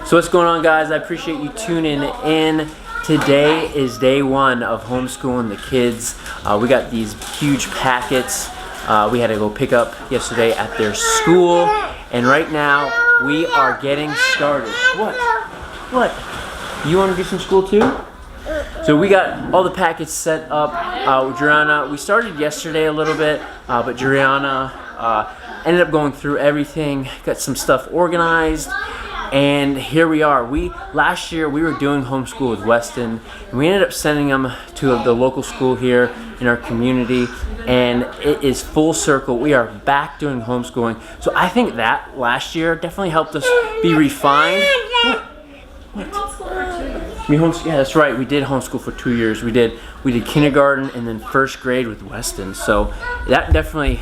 So what's going on, guys? I appreciate you tuning in. Today is day one of homeschooling the kids. We got these huge packets we had to go pick up yesterday at their school, and right now we are getting started. What? You want to do some school too? So we got all the packets set up. Juliana, we started yesterday a little bit, but Juliana ended up going through everything, got some stuff organized, and here we are. Last year we were doing homeschool with Weston, and we ended up sending them to the local school here in our community, and it is full circle. We are back doing homeschooling. So I think that last year definitely helped us be refined. Yeah, that's right. We did homeschool for 2 years. We did kindergarten and then first grade with Weston. So that definitely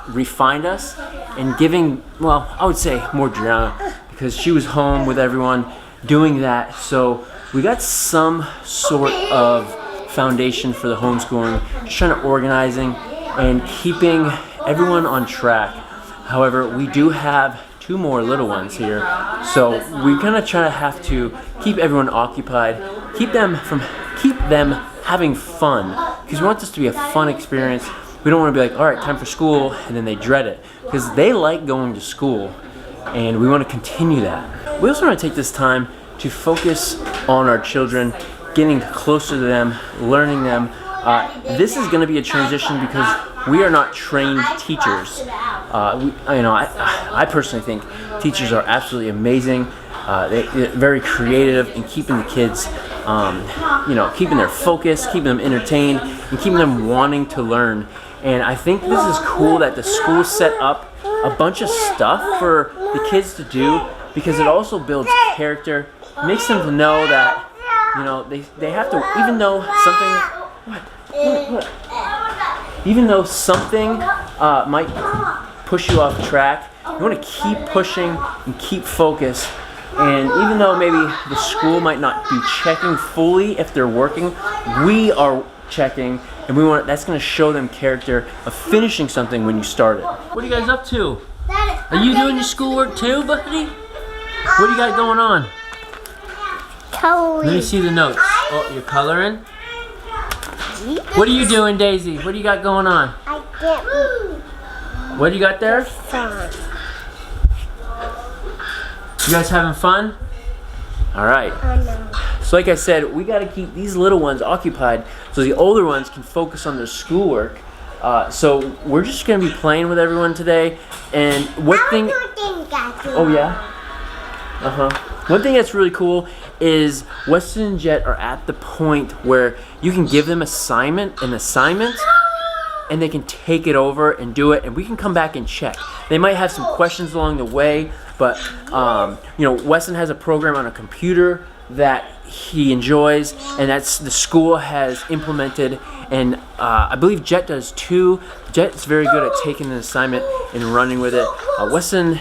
refined us and giving, well, I would say more Juliana, because she was home with everyone doing that. So we got some sort of foundation for the homeschooling, just trying to organizing and keeping everyone on track. However, we do have 2 more little ones here, so we kind of have to keep everyone occupied, keep them having fun, because we want this to be a fun experience. We don't want to be like, all right, time for school, and then they dread it, because they like going to school, and we want to continue that. We also want to take this time to focus on our children, getting closer to them, learning them. This is going to be a transition because we are not trained teachers. I personally think teachers are absolutely amazing. They're very creative in keeping the kids, keeping their focus, keeping them entertained, and keeping them wanting to learn. And I think this is cool that the school set up a bunch of stuff for the kids to do, because it also builds character, makes them to know that, they have to, even though something might push you off track, you want to keep pushing and keep focused. And even though maybe the school might not be checking fully if they're working, we are checking, and that's going to show them character of finishing something when you start it. What are you guys up to? Are you doing your schoolwork too, buddy? What do you got going on? Coloring. Let me see the notes. Oh, you're coloring? What are you doing, Daisy? What do you got going on? I get What do you got there? fun. You guys having fun? All right. I know. So like I said, we got to keep these little ones occupied so the older ones can focus on their schoolwork. So we're just going to be playing with everyone today. And one thing... Oh, yeah? One thing that's really cool is Weston and Jet are at the point where you can give them an assignment, and they can take it over and do it, and we can come back and check. They might have some questions along the way, but Weston has a program on a computer that he enjoys, and that's the school has implemented, and I believe Jet does too. Jet's very good at taking an assignment and running with it. Weston,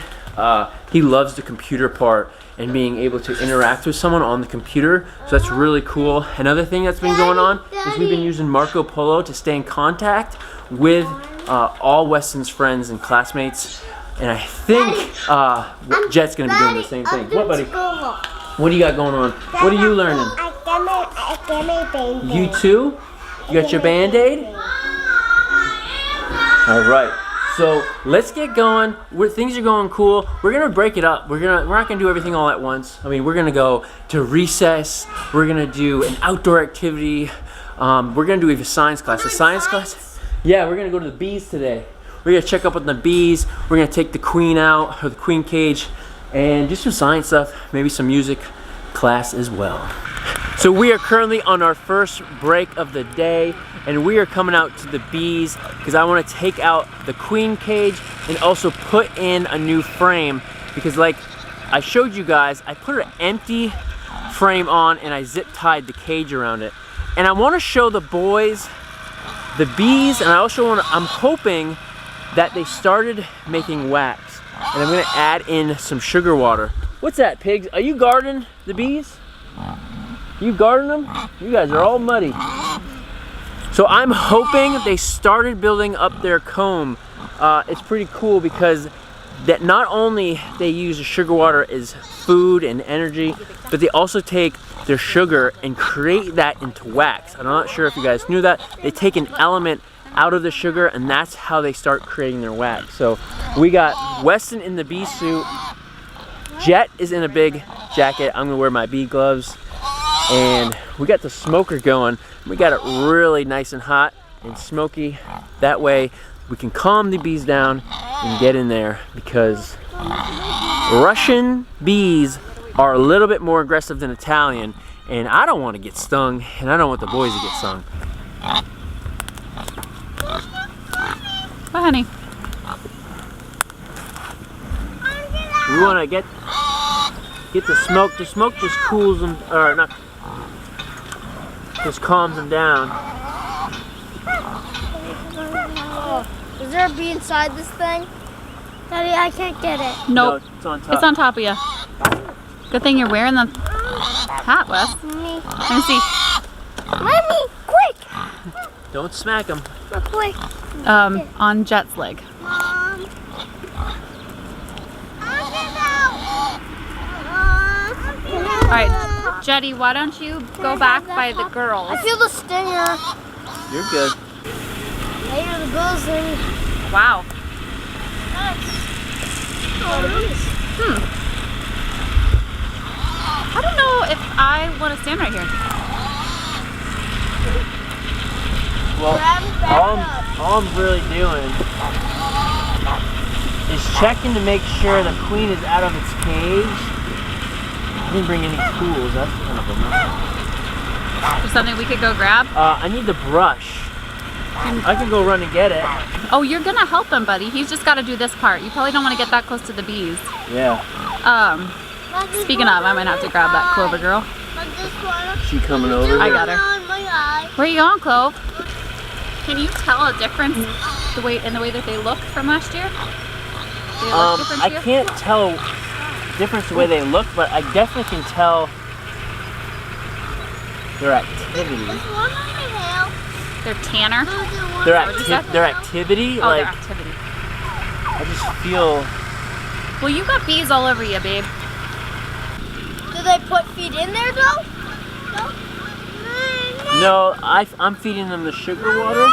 he loves the computer part and being able to interact with someone on the computer, so that's really cool. Another thing that's been going on is we've been using Marco Polo to stay in contact with all Weston's friends and classmates, and I think Jet's gonna be doing the same thing. What, buddy? What do you got going on? What are you learning? I got my Band-Aid. You too? You got your Band-Aid? All right. So let's get going. Things are going cool. We're gonna break it up. We're not gonna do everything all at once. I mean, we're gonna go to recess. We're gonna do an outdoor activity. We're gonna do a science class. A science class? Yeah, we're gonna go to the bees today. We're gonna check up on the bees. We're gonna take the queen out, or the queen cage, and do some science stuff. Maybe some music class as well. So we are currently on our first break of the day, and we are coming out to the bees because I want to take out the queen cage and also put in a new frame, because like I showed you guys, I put an empty frame on and I zip tied the cage around it. And I want to show the boys the bees, and I'm hoping that they started making wax, and I'm going to add in some sugar water. What's that, pigs? Are you guarding the bees? You guarding them? You guys are all muddy. So I'm hoping they started building up their comb. It's pretty cool because that not only they use the sugar water as food and energy, but they also take their sugar and create that into wax. I'm not sure if you guys knew that. They take an element out of the sugar, and that's how they start creating their wax. So we got Weston in the bee suit. Jet is in a big jacket. I'm gonna wear my bee gloves. And we got the smoker going. We got it really nice and hot and smoky. That way we can calm the bees down and get in there, because Russian bees are a little bit more aggressive than Italian, and I don't want to get stung, and I don't want the boys to get stung. Bye, honey. We want to get the smoke. The smoke just cools them, or not, just calms them down. Is there a bee inside this thing? Daddy, I can't get it. Nope. No, it's on top. It's on top of you. Good thing you're wearing the hat, Wes. Let me see. Mommy, quick! Don't smack them. Quick. On Jet's leg. Mom. All right, Jetty, why don't you go back by the girls? I feel the stinger. You're good. I hear the buzzing. Wow. I don't know if I want to stand right here. Well, all I'm really doing is checking to make sure the queen is out of its cage. I didn't bring any tools. That's kind of a mess. Is something we could go grab? I need the brush. I can go run and get it. Oh, you're gonna help him, buddy. He's just got to do this part. You probably don't want to get that close to the bees. Yeah. Speaking of, I might have to grab that Clover girl. She coming over? I got her. Where are you going, Clove? Can you tell a difference in the way that they look from last year? Do they look different I to you? can't tell difference the way they look, but I definitely can tell their activity. They're tanner. Their Their activity, Oh, like their activity. I just feel. Well, you got bees all over you, babe. Do they put feed in there though? No, I'm feeding them the sugar water.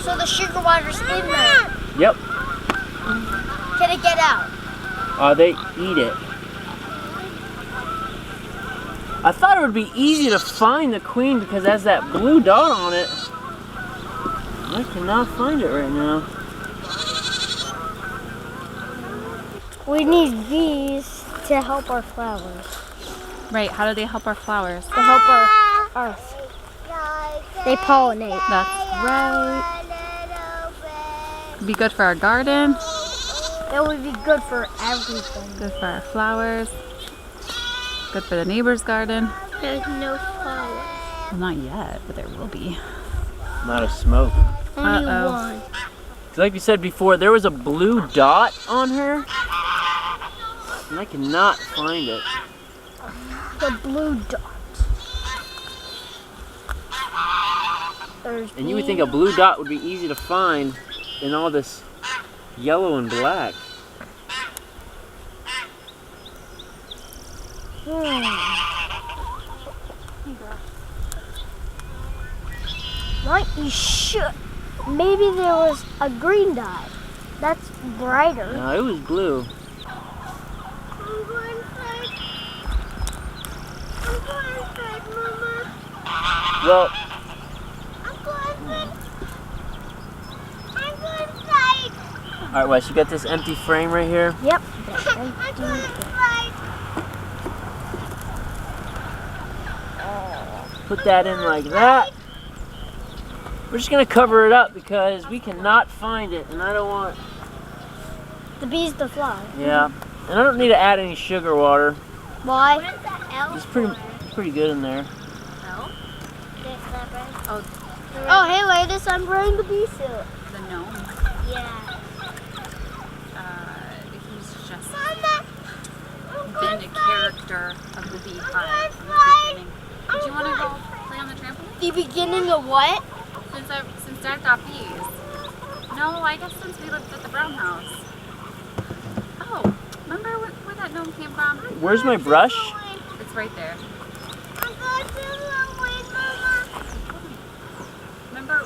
So the sugar water's in there. Yep. Can it get out? They eat it. I thought it would be easy to find the queen because it has that blue dot on it. I cannot find it right now. We need bees to help our flowers. Right, how do they help our flowers? To help our earth. They pollinate. That's right. Be good for our garden, It would be good for everything. good for our flowers, good for the neighbor's garden. There's no flowers. Well, not yet, but there will be. Not a smoke. Only Uh-oh. one. Like we said before, there was a blue dot on her, and I cannot find it. The blue dot. There's And you would think a blue dot would be easy to find in all this yellow and black. Right, you should. Maybe there was a green dot. That's brighter. No, it was blue. I'm going inside. Mama. Well, I'm going inside. all right, Wes, you got this empty frame right here. Yep. I'm going inside. Put that in like that. We're just gonna cover it up because we cannot find it, and I don't want. The bees to fly. Yeah, and I don't need to add any sugar water. Why? What is that L? It's pretty good in there. Oh, hey, ladies, I'm wearing the bee suit. The gnome, Yeah. he's just Mama, been a character of the beehive from the beginning. Did you want to go play on the trampoline? The beginning of what? Since Dad got bees. No, No, I guess since we lived at the brown house. Oh, remember where that gnome came from? Where's my brush? It's right there. Remember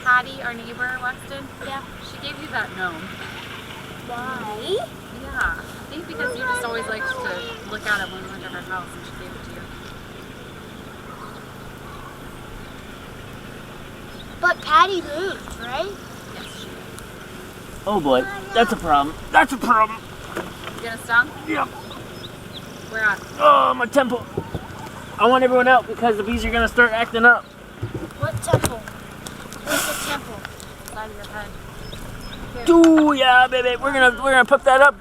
Patty, our neighbor, Weston? Yeah. She gave you that gnome. Why? Yeah. I think because you just always liked to look at it when we went to her house and she gave it to you. But Patty moved, right? Yes, she did. Oh boy, that's a problem. That's a problem. You getting stung? Yep. Where at? Oh, my temple. I want everyone out because the bees are gonna start acting up. What temple? Where's the temple? Side of your head. Here. Ooh, yeah, baby. We're gonna put that up.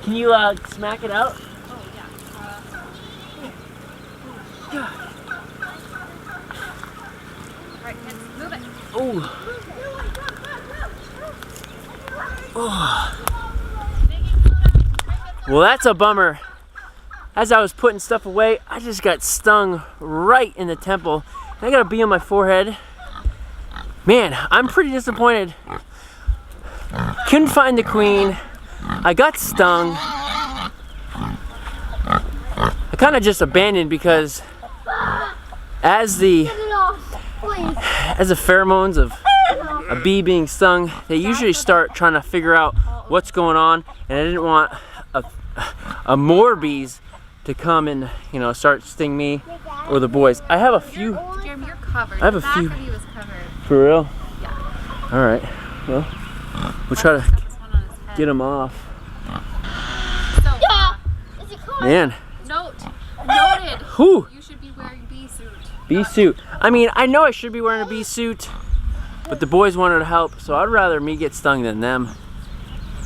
Can you smack it out? Oh, yeah. Right, kids, move it. Ooh. Oh. Well, that's a bummer. As I was putting stuff away, I just got stung right in the temple. I got a bee on my forehead. Man, I'm pretty disappointed. Couldn't find the queen. I got stung. I kind of just abandoned because as the pheromones of a bee being stung, they usually start trying to figure out what's going on, and I didn't want more bees to come and start sting me or the boys. I have a few. Jeremy, you're covered. I have the a back few. of you is covered. For real? Yeah. All right. Well, we'll try to Got this one on his head. get them off. So, Man. Noted. Whew. You should be wearing bee suit. Bee suit. I mean, I know I should be wearing a bee suit, but the boys wanted to help, so I'd rather me get stung than them.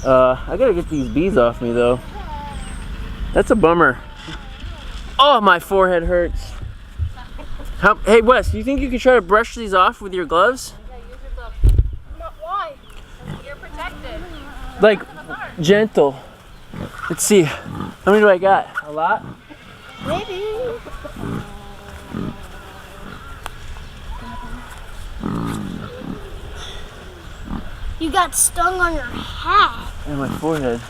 I gotta get these bees off me though. That's a bummer. Oh, my forehead hurts. Hey Wes, do you think you could try to brush these off with your gloves? Yeah, use your gloves. Why? You're protected. Like, gentle. Let's see. How many do I got? A lot? Maybe. You got stung on your hat. And my forehead.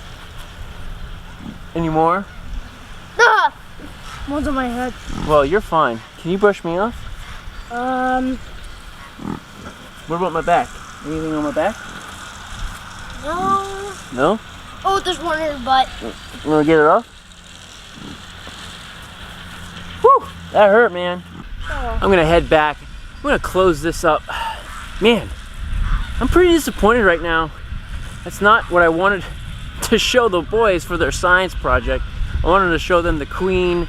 Any more? Ah! One's on my head. Well, you're fine. Can you brush me off? What about my back? Anything on my back? No. No? Oh, there's one in your butt. You wanna get it off? Whew! That hurt, man. Oh. I'm gonna head back. I'm gonna close this up. Man, I'm pretty disappointed right now. That's not what I wanted to show the boys for their science project. I wanted to show them the queen.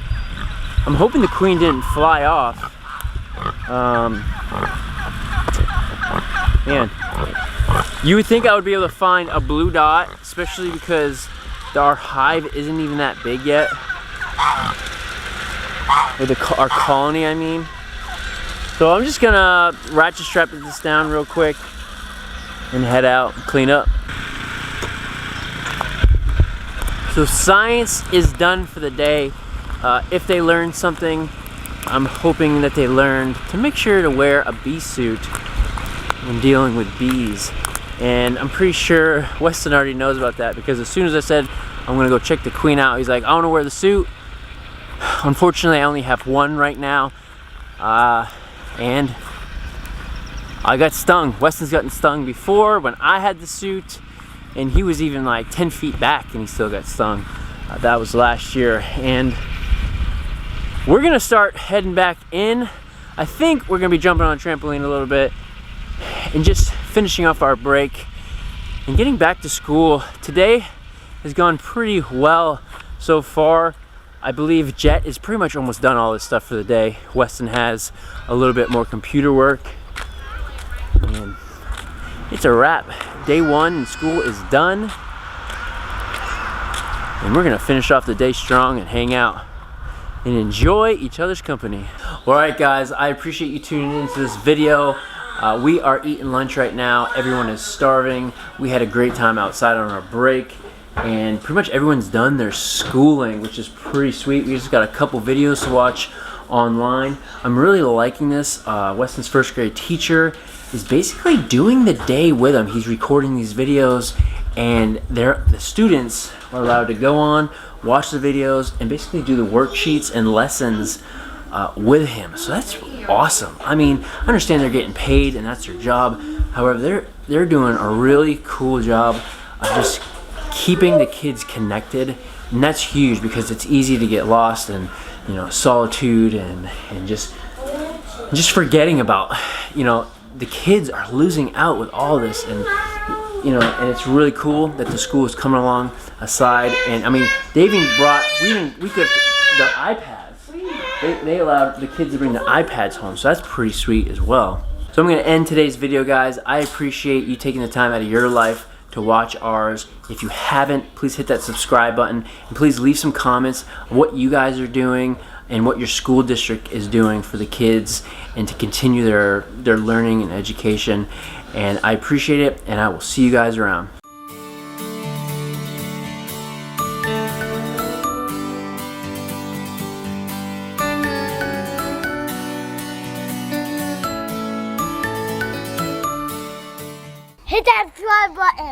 I'm hoping the queen didn't fly off. Man, you would think I would be able to find a blue dot, especially because our hive isn't even that big yet. Or our colony, I mean. So I'm just gonna ratchet strap this down real quick and head out and clean up. So science is done for the day. If they learned something, I'm hoping that they learned to make sure to wear a bee suit when dealing with bees. And I'm pretty sure Weston already knows about that because as soon as I said I'm gonna go check the queen out, he's like, I wanna wear the suit. Unfortunately, I only have one right now. And I got stung. Weston's gotten stung before when I had the suit, and he was even like 10 feet back and he still got stung. That was last year. And we're gonna start heading back in. I think we're gonna be jumping on a trampoline a little bit and just finishing off our break and getting back to school. Today has gone pretty well so far. I believe Jet is pretty much almost done all this stuff for the day. Weston has a little bit more computer work. And it's a wrap. Day one in school is done. And we're gonna finish off the day strong and hang out and enjoy each other's company. All right, guys, I appreciate you tuning into this video. We are eating lunch right now. Everyone is starving. We had a great time outside on our break. And pretty much everyone's done their schooling, which is pretty sweet. We just got a couple videos to watch online. I'm really liking this. Weston's first grade teacher is basically doing the day with him. He's recording these videos, and the students are allowed to go on, watch the videos, and basically do the worksheets and lessons with him. So that's awesome. I mean, I understand they're getting paid and that's their job. However, they're doing a really cool job of just keeping the kids connected, and that's huge because it's easy to get lost in, you know, solitude and just forgetting about, you know, the kids are losing out with all this. And you know, and it's really cool that the school is coming along aside. And I mean, they even brought, we could, the iPads. They allowed the kids to bring the iPads home, so that's pretty sweet as well. So I'm gonna end today's video, guys. I appreciate you taking the time out of your life to watch ours. If you haven't, please hit that subscribe button, and please leave some comments on what you guys are doing and what your school district is doing for the kids and to continue their learning and education. And I appreciate it, and I will see you guys around. Hit that subscribe button.